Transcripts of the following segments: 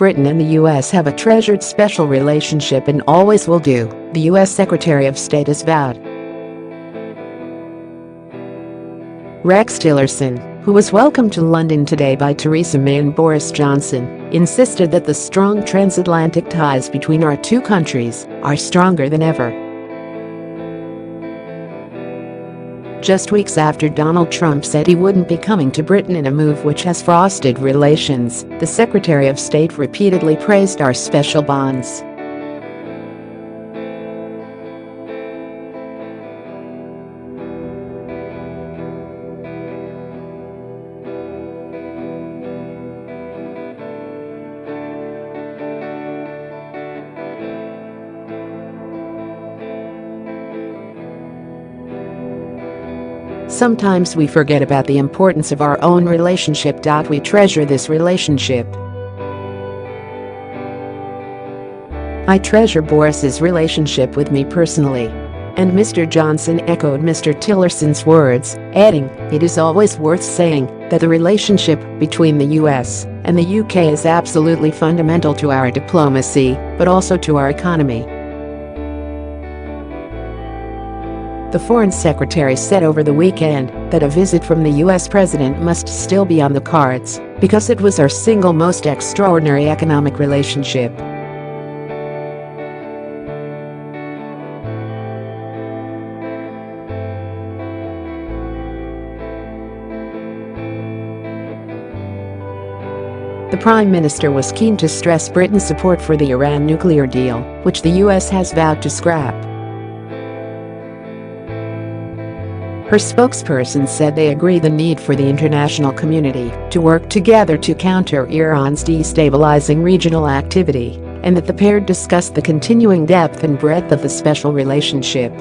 Britain and the US have a treasured special relationship and always will do, the US Secretary of State has vowed. Rex Tillerson, who was welcomed to London today by Theresa May and Boris Johnson, insisted that the strong transatlantic ties between our two countries are stronger than ever. Just weeks after Donald Trump said he wouldn't be coming to Britain in a move which has frosted relations, the Secretary of State repeatedly praised our special bonds. Sometimes we forget about the importance of our own relationship. We treasure this relationship. I treasure Boris's relationship with me personally. And Mr. Johnson echoed Mr. Tillerson's words, adding, "It is always worth saying that the relationship between the US and the UK is absolutely fundamental to our diplomacy, but also to our economy." The Foreign Secretary said over the weekend that a visit from the US President must still be on the cards because it was our single most extraordinary economic relationship. The Prime Minister was keen to stress Britain's support for the Iran nuclear deal, which the US has vowed to scrap. Her spokesperson said they agree the need for the international community to work together to counter Iran's destabilising regional activity, and that the pair discussed the continuing depth and breadth of the special relationship.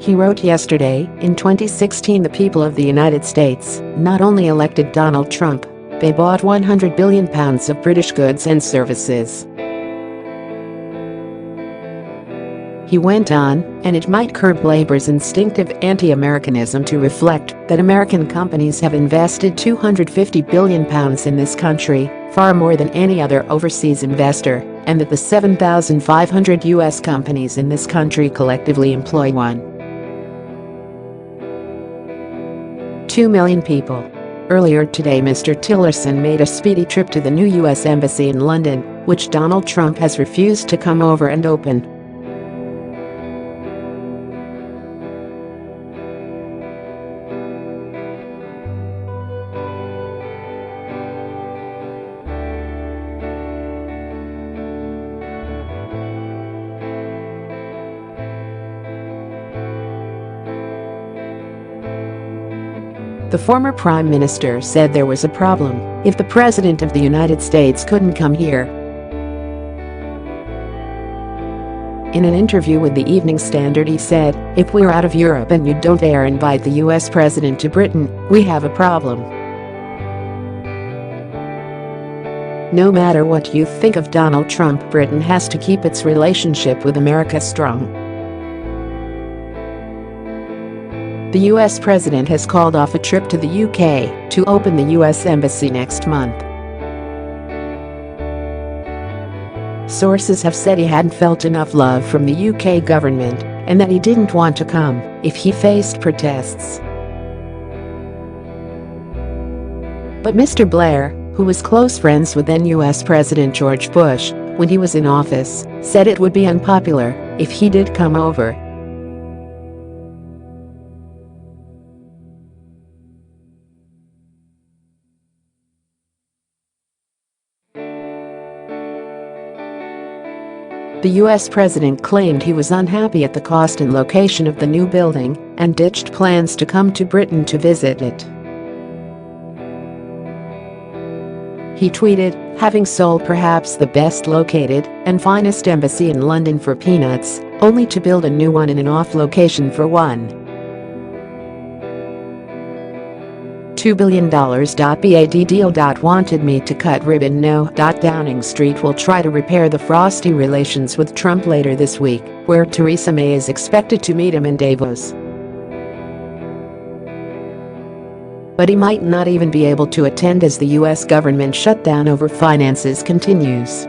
He wrote yesterday, in 2016 the people of the United States not only elected Donald Trump, they bought £100 billion of British goods and services. He went on, and it might curb Labour's instinctive anti-Americanism to reflect that American companies have invested £250 billion in this country, far more than any other overseas investor, and that the 7,500 US companies in this country collectively employ 1.2 million people. Earlier today Mr. Tillerson made a speedy trip to the new US Embassy in London, which Donald Trump has refused to come over and open. The former Prime Minister said there was a problem if the President of the United States couldn't come here. In an interview with the Evening Standard he said, "If we're out of Europe and you don't dare invite the US President to Britain, we have a problem." No matter what you think of Donald Trump, Britain has to keep its relationship with America strong. The US President has called off a trip to the UK to open the US Embassy next month. Sources have said he hadn't felt enough love from the UK government and that he didn't want to come if he faced protests. But Mr. Blair, who was close friends with then US President George Bush when he was in office, said it would be unpopular if he did come over. The US President claimed he was unhappy at the cost and location of the new building and ditched plans to come to Britain to visit it. He tweeted, "Having sold perhaps the best located and finest embassy in London for peanuts, only to build a new one in an off location for one. $2 billion. Bad deal. Wanted me to cut ribbon. No. Downing Street will try to repair the frosty relations with Trump later this week, where Theresa May is expected to meet him in Davos. But he might not even be able to attend as the U.S. government shutdown over finances continues.